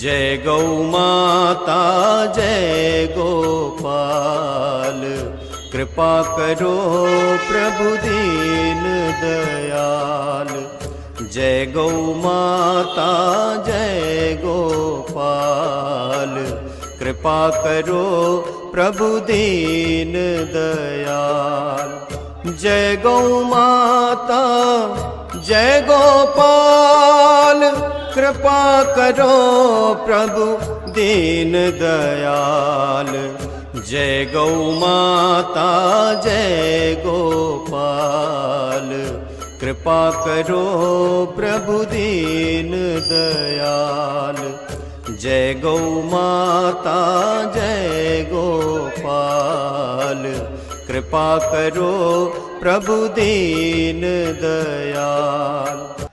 जय गौ माता जय गोपाल, कृपा करो प्रभु दीन दयाल। जय गौ माता जय गोपाल, कृपा करो प्रभु दीन दयाल। जय गौ माता जय गोपाल, कृपा करो प्रभु दीन दयाल। जय गौ माता जय गोपाल, कृपा करो प्रभु दीन दयाल। जय गौ माता जय गोपाल, कृपा करो प्रभु दीन दयाल।